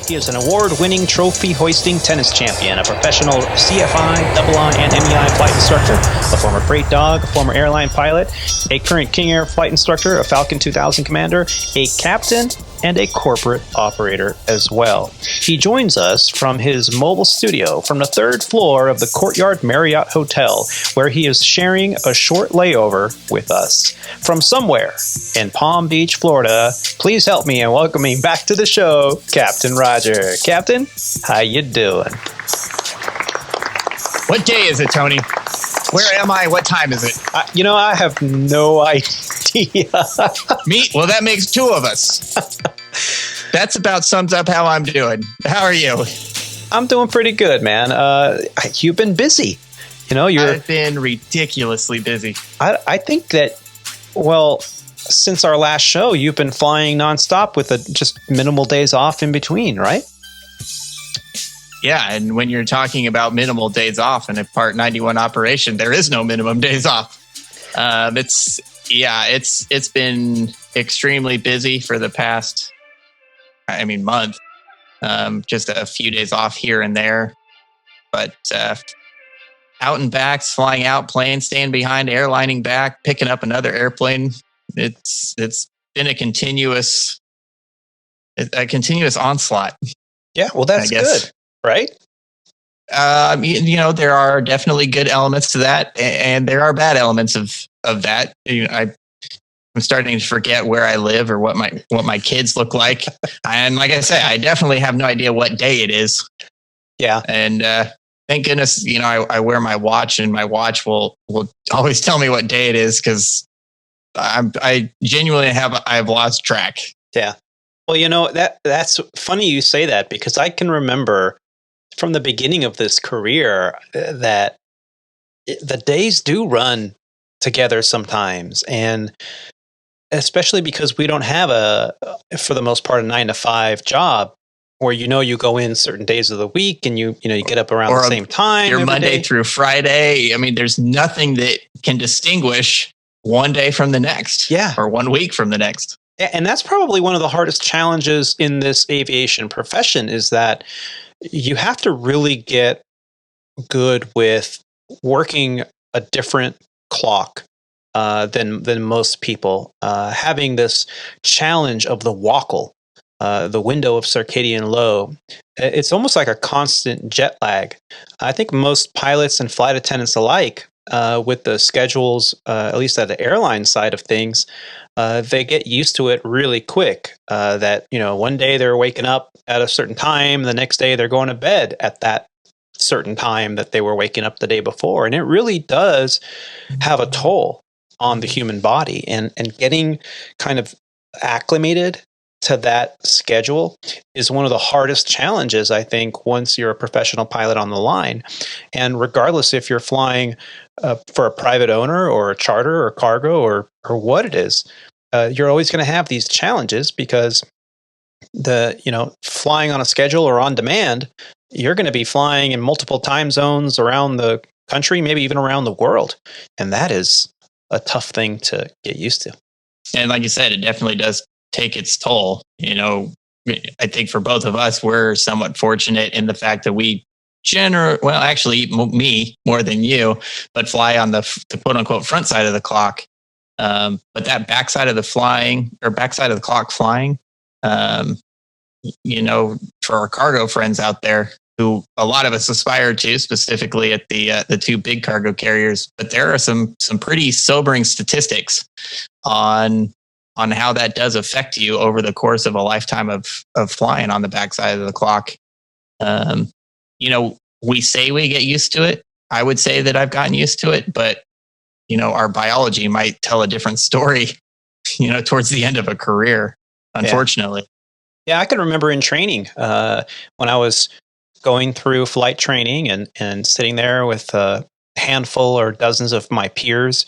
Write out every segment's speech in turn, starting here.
He is an award-winning trophy-hoisting tennis champion, a professional CFI, II, and MEI flight instructor, a former freight dog, a former airline pilot, a current King Air flight instructor, a Falcon 2000 commander, a captain, and a corporate operator as well. He joins us from his mobile studio from the third floor of the Courtyard Marriott Hotel, where he is sharing a short layover with us. From somewhere in Palm Beach, Florida, please help me in welcoming back to the show, Captain Roger. Captain, how you doing? What day is it, Tony? Where am I? What time is it? I have no idea. Me? Well, that makes two of us. That's about sums up how I'm doing. How are you? I'm doing pretty good, man. You've been busy. I've been ridiculously busy. I think that, well, since our last show, you've been flying nonstop with just minimal days off in between, right? Yeah, and when you're talking about minimal days off in a Part 91 operation, there is no minimum days off. It's been extremely busy for the past, month. Just a few days off here and there, but out and back, flying out, plane, staying behind, airlining back, picking up another airplane. It's been a continuous onslaught. Yeah, well, that's good, right? There are definitely good elements to that, and there are bad elements of that. I'm starting to forget where I live or what my kids look like, and like I say, I definitely have no idea what day it is. Yeah, and thank goodness, I wear my watch, and my watch will always tell me what day it is because I genuinely I've lost track. Yeah. Well, that's funny you say that because I can remember from the beginning of this career that the days do run together sometimes, and especially because we don't have for the most part, a 9-to-5 job where you go in certain days of the week and you get up around the same time. You're Monday through Friday. There's nothing that can distinguish one day from the next. Yeah. Or 1 week from the next. And that's probably one of the hardest challenges in this aviation profession is that you have to really get good with working a different clock than most people. Having this challenge of the wackle, the window of circadian low, it's almost like a constant jet lag. I think most pilots and flight attendants alike, with the schedules, at least at the airline side of things, they get used to it really quick. That one day they're waking up at a certain time, the next day they're going to bed at that certain time that they were waking up the day before, and it really does have a toll on the human body. And getting kind of acclimated to that schedule is one of the hardest challenges, I think, once you're a professional pilot on the line. And regardless if you're flying for a private owner or a charter or cargo or what it is, you're always going to have these challenges because flying on a schedule or on demand, you're going to be flying in multiple time zones around the country, maybe even around the world. And that is a tough thing to get used to. And like you said, it definitely does take its toll. I think for both of us, we're somewhat fortunate in the fact that we me more than you, but fly on the quote unquote front side of the clock. But that backside of the clock flying, for our cargo friends out there, who a lot of us aspire to, specifically at the two big cargo carriers. But there are some pretty sobering statistics on how that does affect you over the course of a lifetime of flying on the backside of the clock. We say we get used to it. I would say that I've gotten used to it, but our biology might tell a different story, towards the end of a career, unfortunately. Yeah, I can remember in training when I was going through flight training and sitting there with a handful or dozens of my peers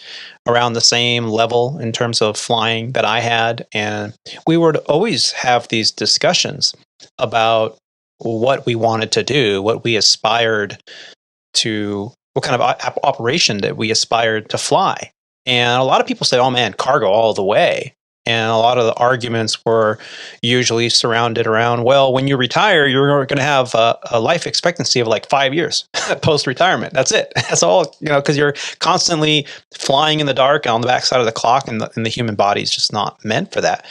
around the same level in terms of flying that I had. And we would always have these discussions about what we wanted to do, what we aspired to, what kind of operation that we aspired to fly. And a lot of people say, oh man, cargo all the way. And a lot of the arguments were usually surrounded around, well, when you retire, you're going to have a life expectancy of like 5 years post-retirement. That's it. That's all, because you're constantly flying in the dark on the backside of the clock, and the human body is just not meant for that.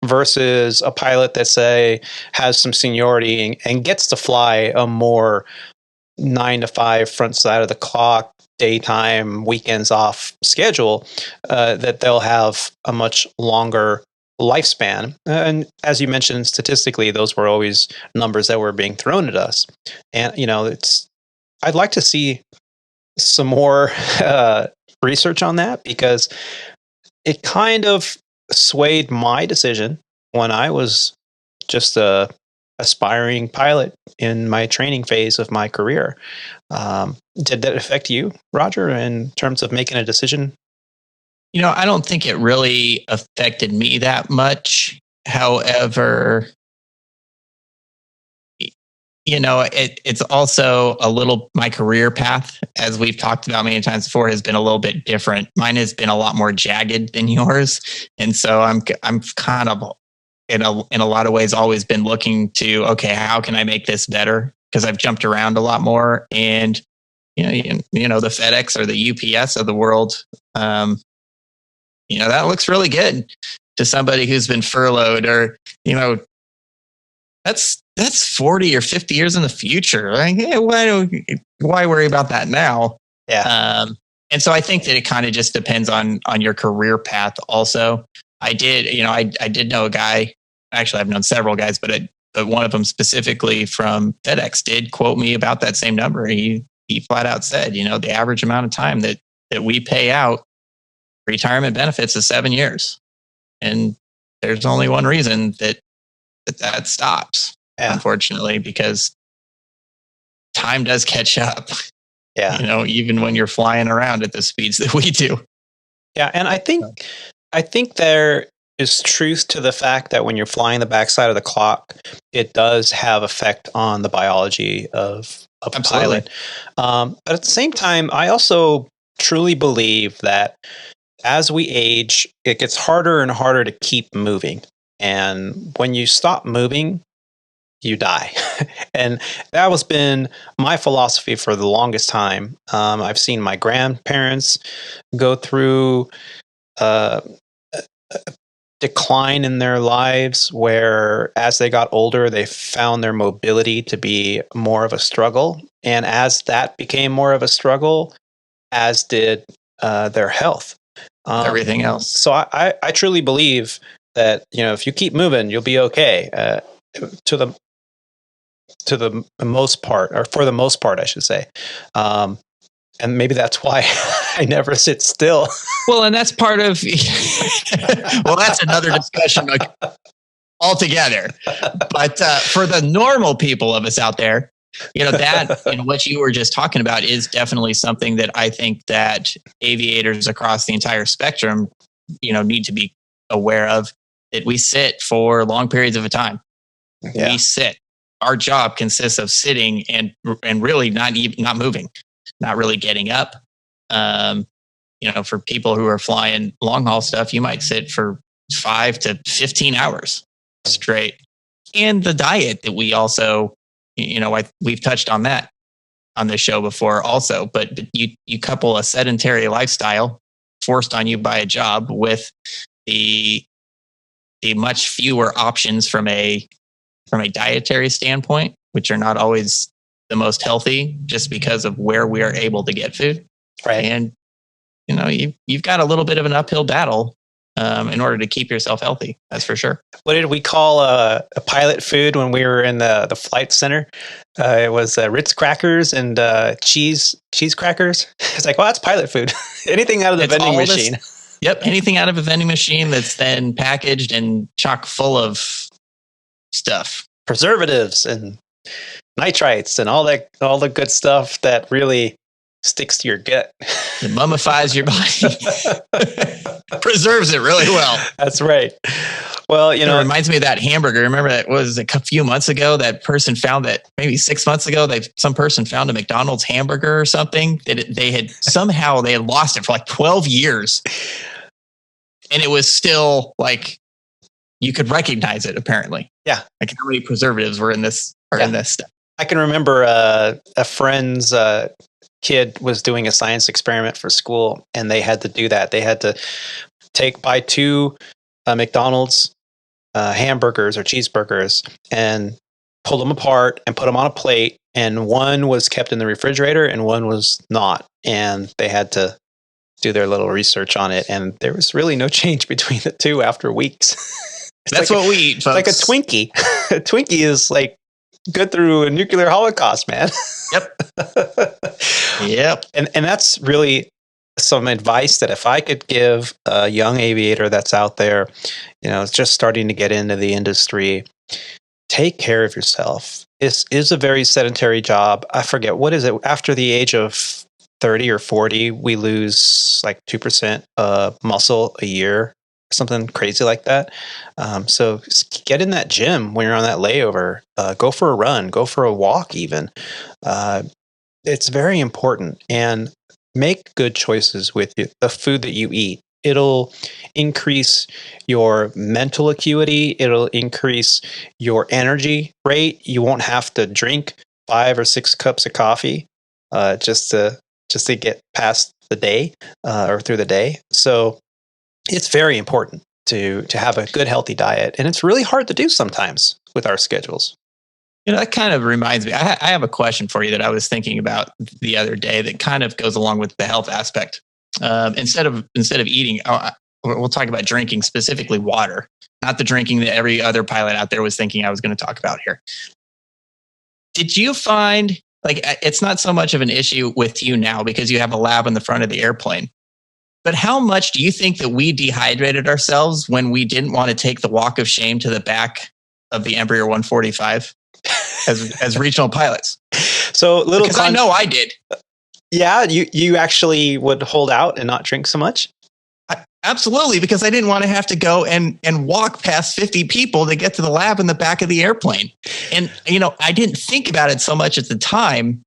Versus a pilot that, say, has some seniority and gets to fly a more 9 to 5 front side of the clock, daytime, weekends off schedule, that they'll have a much longer lifespan. And as you mentioned, statistically, those were always numbers that were being thrown at us. And, I'd like to see some more research on that, because it kind of swayed my decision when I was just a aspiring pilot in my training phase of my career. Did that affect you, Roger, in terms of making a decision? I don't think it really affected me that much. However, it's also a little, my career path, as we've talked about many times before, has been a little bit different. Mine has been a lot more jagged than yours. And so I'm kind of, in a lot of ways, always been looking to, okay, how can I make this better? Because I've jumped around a lot more, and the FedEx or the UPS of the world, that looks really good to somebody who's been furloughed, or that's 40 or 50 years in the future. Like, why worry about that now? Yeah. And so I think that it kind of just depends on your career path. Also, I did know a guy. Actually, I've known several guys, but one of them specifically from FedEx did quote me about that same number. He flat out said, the average amount of time that we pay out retirement benefits is 7 years. And there's only one reason that stops, unfortunately, because time does catch up. Yeah. Even when you're flying around at the speeds that we do. Yeah. And I think there is truth to the fact that when you're flying the backside of the clock, it does have effect on the biology of a pilot. But at the same time, I also truly believe that as we age, it gets harder and harder to keep moving. And when you stop moving, you die. And that has been my philosophy for the longest time. I've seen my grandparents go through a decline in their lives, where as they got older, they found their mobility to be more of a struggle. And as that became more of a struggle, as did their health. Everything else. So I truly believe that, if you keep moving, you'll be okay. To the most part, or for the most part, I should say. And maybe that's why I never sit still. Well, and that's part of, well, that's another discussion altogether. But for the normal people of us out there, what you were just talking about is definitely something that I think that aviators across the entire spectrum, need to be aware of, that we sit for long periods of a time. Yeah. We sit. Our job consists of sitting and really not moving. Not really getting up. For people who are flying long haul stuff, you might sit for 5 to 15 hours straight. And the diet that we also, we've touched on that on this show before also, but you couple a sedentary lifestyle forced on you by a job with the much fewer options from a dietary standpoint, which are not always the most healthy, just because of where we are able to get food. Right. And, you've got a little bit of an uphill battle in order to keep yourself healthy. That's for sure. What did we call a pilot food when we were in the flight center? It was Ritz crackers and cheese crackers. It's like, well, that's pilot food. Anything out of the vending machine. Yep. Anything out of a vending machine that's then packaged and chock full of stuff. Preservatives and nitrites and all the good stuff that really sticks to your gut. It mummifies your body. Preserves it really well. That's right. Well, it reminds me of that hamburger. Remember that was a few months ago, that person found that maybe 6 months ago, some person found a McDonald's hamburger or something that they had lost it for like 12 years. And it was still like you could recognize it apparently. Yeah. Like how many preservatives were in this in this stuff. I can remember a friend's kid was doing a science experiment for school, and they had to do that. They had to buy 2 McDonald's hamburgers or cheeseburgers and pull them apart and put them on a plate. And one was kept in the refrigerator and one was not. And they had to do their little research on it. And there was really no change between the 2 after weeks. That's like what we eat, folks. Like a Twinkie. A Twinkie is like good through a nuclear holocaust, man. Yep. Yep. And that's really some advice that if I could give a young aviator that's out there, just starting to get into the industry, take care of yourself. It is a very sedentary job. I forget, what is it? After the age of 30 or 40, we lose like 2% muscle a year, something crazy like that. So get in that gym when you're on that layover. Go for a run, go for a walk even. It's very important. And make good choices with the food that you eat. It'll increase your mental acuity. It'll increase your energy rate. You won't have to drink 5 or 6 cups of coffee just to get past the day or through the day. So it's very important to have a good, healthy diet. And it's really hard to do sometimes with our schedules. That kind of reminds me. I have a question for you that I was thinking about the other day that kind of goes along with the health aspect. Instead of eating, we'll talk about drinking, specifically water, not the drinking that every other pilot out there was thinking I was going to talk about here. Did you find, like, it's not so much of an issue with you now because you have a lab in the front of the airplane, but how much do you think that we dehydrated ourselves when we didn't want to take the walk of shame to the back of the Embraer 145 as regional pilots? So because I know I did. Yeah, you actually would hold out and not drink so much? Absolutely, because I didn't want to have to go and walk past 50 people to get to the lab in the back of the airplane. And, I didn't think about it so much at the time,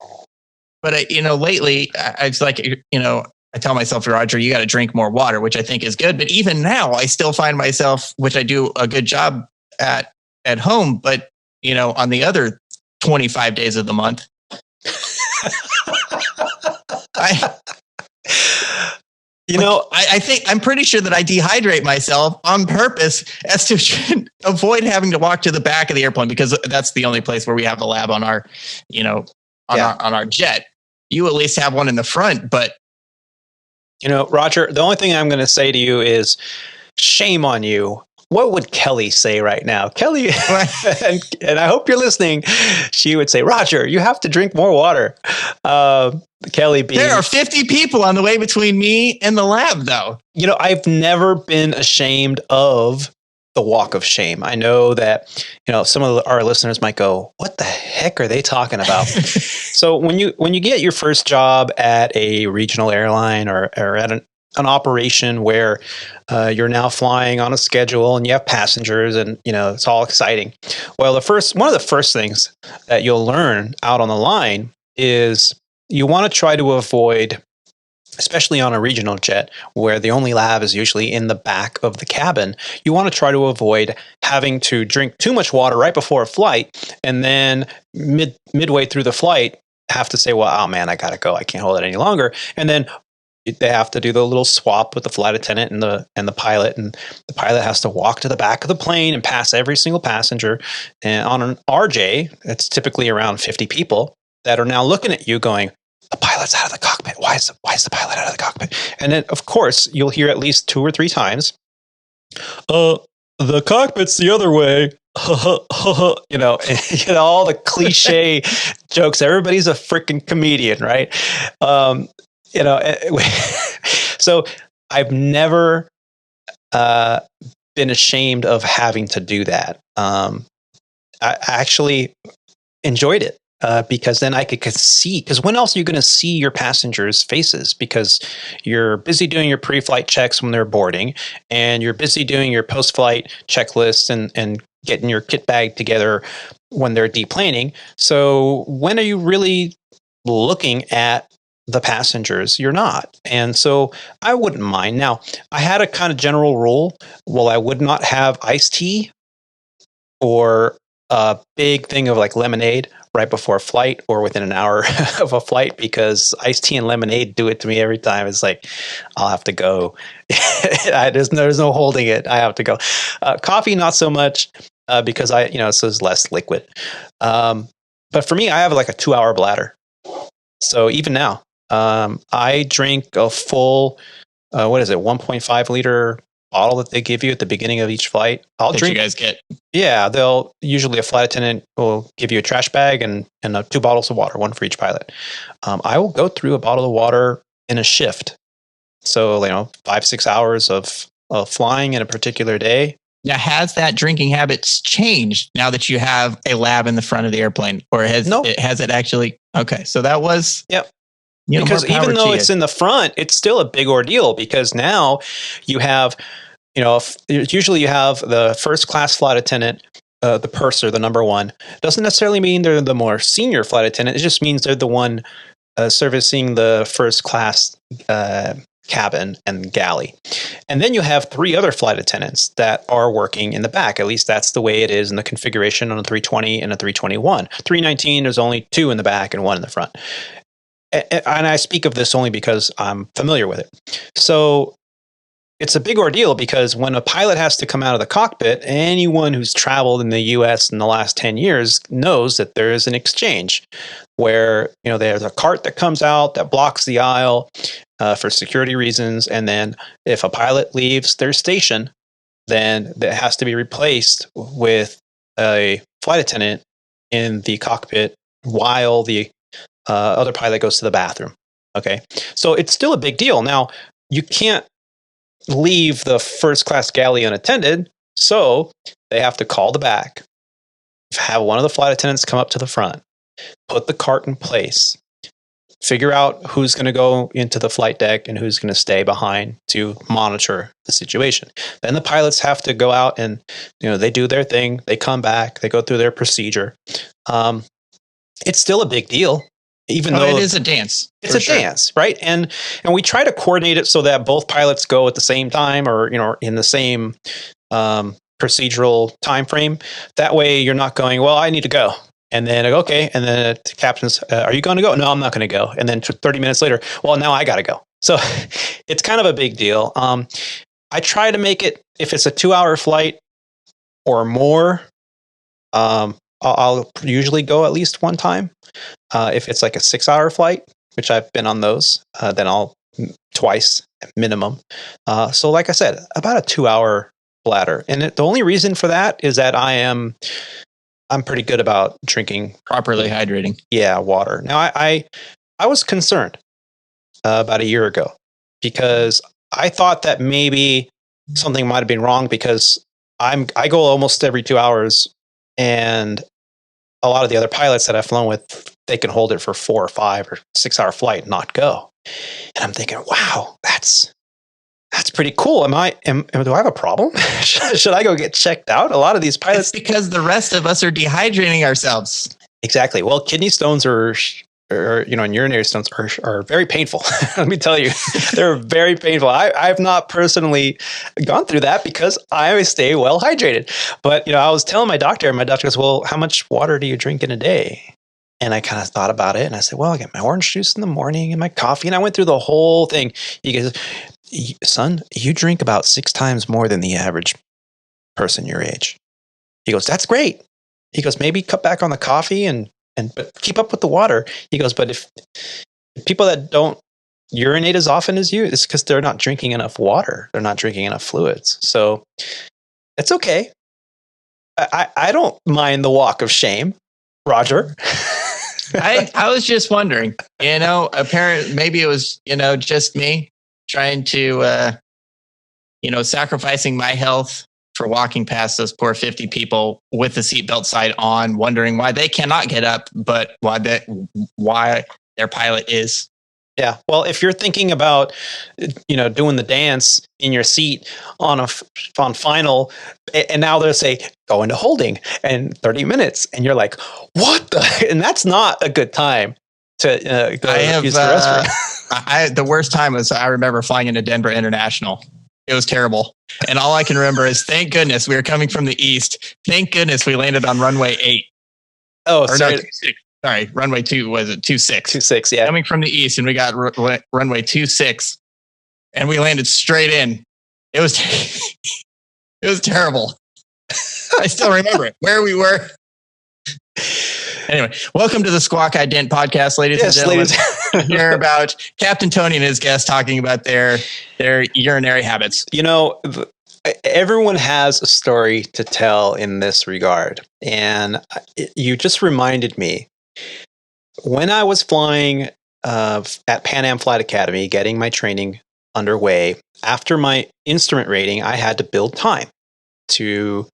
but, lately I was like, I tell myself, Roger, you got to drink more water, which I think is good. But even now, I still find myself, which I do a good job at home, but, on the other 25 days of the month, I think I'm pretty sure that I dehydrate myself on purpose as to avoid having to walk to the back of the airplane, because that's the only place where we have a lab on our, on our jet. You at least have one in the front, but Roger, the only thing I'm going to say to you is shame on you. What would Kelly say right now? Kelly, and I hope you're listening, she would say, Roger, you have to drink more water. Kelly being... There are 50 people on the way between me and the lab, though. I've never been ashamed of the walk of shame. I know that, some of our listeners might go, what the heck are they talking about? So when you get your first job at a regional airline or at an operation where you're now flying on a schedule and you have passengers and it's all exciting. Well, one of the first things that you'll learn out on the line is you want to try to avoid, especially on a regional jet where the only lab is usually in the back of the cabin, you want to try to avoid having to drink too much water right before a flight and then midway through the flight have to say, well, oh man, I gotta go, I can't hold it any longer. And then they have to do the little swap with the flight attendant and the pilot, and the pilot has to walk to the back of the plane and pass every single passenger. And on an RJ, it's typically around 50 people that are now looking at you going, the pilot's out of the cockpit. Why is the pilot out of the cockpit? And then, of course, you'll hear at least 2 or 3 times, the cockpit's the other way. All the cliche jokes. Everybody's a freaking comedian, right? So I've never been ashamed of having to do that. I actually enjoyed it because then I could see, because when else are you going to see your passengers' faces? Because you're busy doing your pre-flight checks when they're boarding, and you're busy doing your post-flight checklists and getting your kit bag together when they're deplaning. So when are you really looking at the passengers, you're not. And so I wouldn't mind. Now, I had a kind of general rule. Well, I would not have iced tea or a big thing of like lemonade right before a flight or within an hour of a flight, because iced tea and lemonade do it to me every time. It's like, I'll have to go. There's no holding it. I have to go. Coffee, not so much, because so it's less liquid. But for me, I have like a 2-hour bladder. So even now, I drink a full, 1.5 liter bottle that they give you at the beginning of each flight. I'll drink. You guys get? Yeah, they'll usually a flight attendant will give you a trash bag and 2 bottles of water, one for each pilot. I will go through a bottle of water in a shift. So 5-6 hours of flying in a particular day. Now, has that drinking habits changed now that you have a lab in the front of the airplane, or has it actually? Okay, so that was yep. Because even though it's in the front, it's still a big ordeal, because now you have, usually you have the first class flight attendant, the purser, the number one. Doesn't necessarily mean they're the more senior flight attendant. It just means they're the one servicing the first class cabin and galley. And then you have 3 other flight attendants that are working in the back. At least that's the way it is in the configuration on a 320 and a 321. 319, there's only 2 in the back and 1 in the front. And I speak of this only because I'm familiar with it. So it's a big ordeal, because when a pilot has to come out of the cockpit, anyone who's traveled in the U.S. in the last 10 years knows that there is an exchange where, there's a cart that comes out that blocks the aisle for security reasons. And then if a pilot leaves their station, then that has to be replaced with a flight attendant in the cockpit while the other pilot goes to the bathroom. Okay. So it's still a big deal. Now, you can't leave the first class galley unattended. So they have to call the back, have one of the flight attendants come up to the front, put the cart in place, figure out who's going to go into the flight deck and who's going to stay behind to monitor the situation. Then the pilots have to go out and, they do their thing. They come back, they go through their procedure. It's still a big deal. Even though it is a dance. It's a dance, right? And we try to coordinate it so that both pilots go at the same time, or in the same procedural time frame. That way you're not going, well, I need to go. And then, okay. And then the captain's, are you going to go? No, I'm not going to go. And then 30 minutes later, well, now I got to go. So it's kind of a big deal. I try to make it, if it's a 2-hour flight or more, I'll usually go at least one time. If it's like a 6-hour flight, which I've been on those, then I'll twice minimum. So like I said, about a 2-hour bladder. And the only reason for that is that I'm pretty good about drinking properly, hydrating. Yeah, water. Now I was concerned about a year ago, because I thought that maybe something might have been wrong, because I go almost every 2 hours, and a lot of the other pilots that I've flown with, they can hold it for 4 or 5 or 6-hour flight and not go. And I'm thinking, wow, that's pretty cool. Do I have a problem? Should I go get checked out? A lot of these pilots, it's because the rest of us are dehydrating ourselves. Exactly. Well, kidney stones and urinary stones are very painful. Let me tell you, they're very painful. I've not personally gone through that because I always stay well hydrated. But, I was telling my doctor, and my doctor goes, well, how much water do you drink in a day? And I kind of thought about it, and I said, well, I get my orange juice in the morning and my coffee. And I went through the whole thing. He goes, son, you drink about 6 times more than the average person your age. He goes, that's great. He goes, maybe cut back on the coffee but keep up with the water. He goes, but if people that don't urinate as often as you, it's because they're not drinking enough water. They're not drinking enough fluids. So it's okay. I don't mind the walk of shame, Roger. I was just wondering, apparently maybe it was, just me trying to, sacrificing my health for walking past those poor 50 people with the seatbelt sign on, wondering why they cannot get up, but why their pilot is. Yeah. Well, if you're thinking about, doing the dance in your seat on final, and now they'll say, go into holding and 30 minutes. And you're like, what the? And that's not a good time to use the restroom. The worst time was I remember flying into Denver International. It was terrible. And all I can remember is, thank goodness we were coming from the east. Thank goodness we landed on runway 8. Oh, or sorry. No, 26. Sorry, runway 2 was it 26? 26, yeah. Coming from the east, and we got runway 26, and we landed straight in. It was it was terrible. I still remember it, where we were. Anyway, welcome to the Squawk Ident Podcast, ladies and gentlemen. Hear about Captain Tony and his guests talking about their urinary habits. You know, everyone has a story to tell in this regard. And you just reminded me, when I was flying at Pan Am Flight Academy, getting my training underway, after my instrument rating, I had to build time to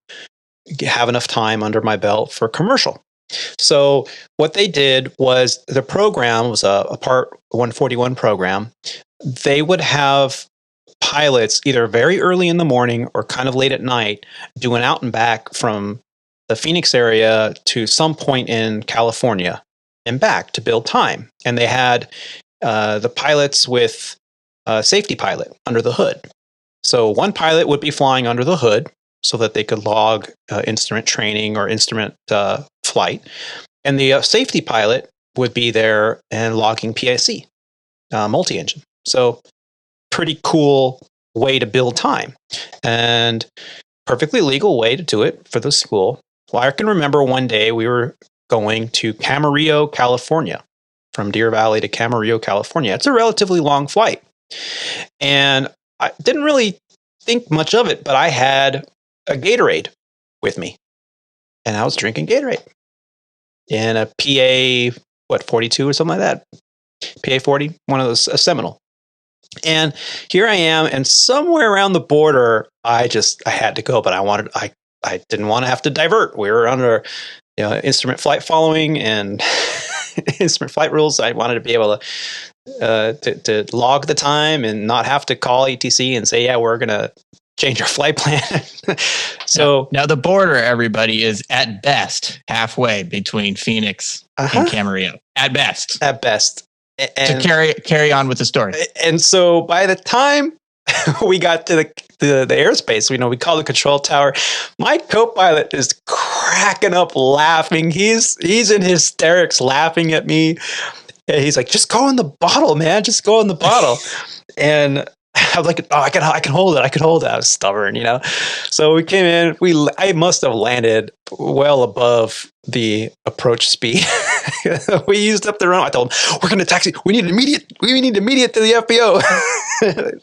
have enough time under my belt for commercial. So what they did was, the program was a Part 141 program. They would have pilots either very early in the morning or kind of late at night do an out and back from the Phoenix area to some point in California and back to build time. And they had the pilots with a safety pilot under the hood. So one pilot would be flying under the hood so that they could log instrument training or instrument flight. And the safety pilot would be there and logging PIC, multi-engine. So pretty cool way to build time, and perfectly legal way to do it for the school. Well, I can remember one day we were going to Camarillo, California, from Deer Valley to Camarillo, California. It's a relatively long flight. And I didn't really think much of it, but I had a Gatorade with me. And I was drinking Gatorade in a PA, 42 or something like that. PA 40, one of those, a Seminole. And here I am, and somewhere around the border, I had to go, but I didn't want to have to divert. We were under instrument flight following and instrument flight rules. I wanted to be able to log the time and not have to call ATC and say, yeah, we're going to change our flight plan. So now the border, everybody, is at best halfway between Phoenix and Camarillo. At best. At best. And to carry on with the story. And so by the time we got to the airspace, we call the control tower, my co-pilot is cracking up laughing. He's in hysterics laughing at me. And he's like, just go in the bottle, man. Just go in the bottle. And I was like, oh, I can hold it. I could hold it. I was stubborn, So we came in. I must have landed well above the approach speed. We used up the runway. I told him, we're going to taxi. We need immediate to the FBO.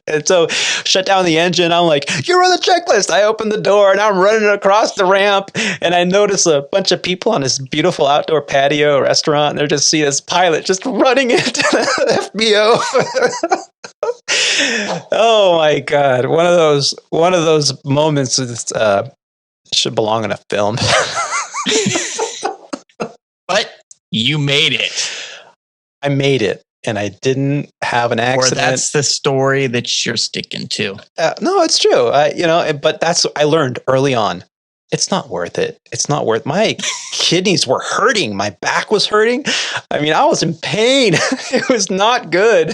And so shut down the engine. I'm like, you're on the checklist. I opened the door and I'm running across the ramp. And I notice a bunch of people on this beautiful outdoor patio restaurant. And they're just seeing this pilot just running into the FBO. Oh my God. One of those moments should belong in a film. But you made it. I made it, and I didn't have an accident. Or that's the story that you're sticking to. No, it's true. But that's I learned early on. It's not worth it. It's not worth. My kidneys were hurting. My back was hurting. I mean, I was in pain. It was not good.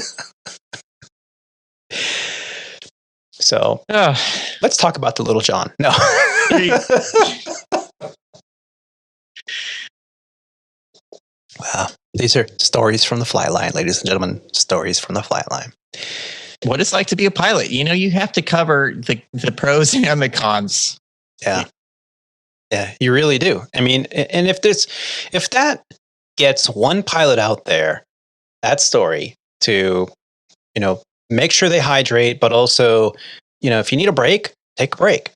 So let's talk about the little John. No. Wow. These are stories from the flight line, ladies and gentlemen. Stories from the flight line. What it's like to be a pilot. You have to cover the pros and the cons. Yeah. Yeah, you really do. I mean, and if that gets one pilot out there, that story to, make sure they hydrate, but also, if you need a break, take a break.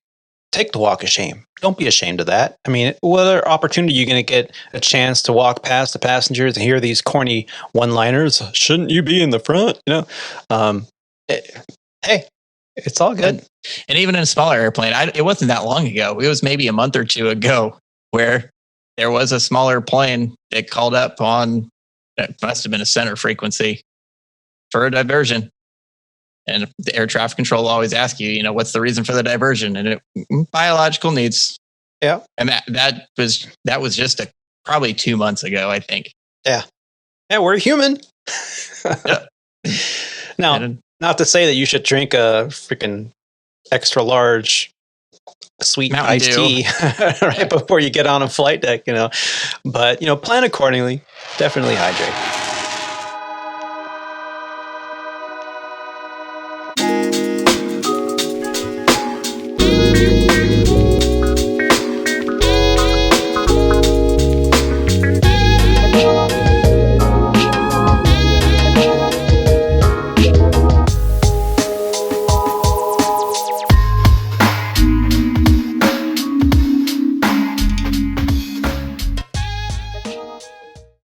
Take the walk of shame. Don't be ashamed of that. I mean, what other opportunity are you going to get a chance to walk past the passengers and hear these corny one-liners? Shouldn't you be in the front? Hey, it's all good. And even in a smaller airplane, it wasn't that long ago. It was maybe a month or two ago where there was a smaller plane that called up on, it must have been a center frequency for a diversion. And the air traffic control always asks you, what's the reason for the diversion? And biological needs. Yeah. And that was just probably 2 months ago, I think. Yeah. Yeah, we're human. Yep. Now, not to say that you should drink a freaking extra large sweet Mountain iced Dew. tea right before you get on a flight deck, but plan accordingly. Definitely hydrate.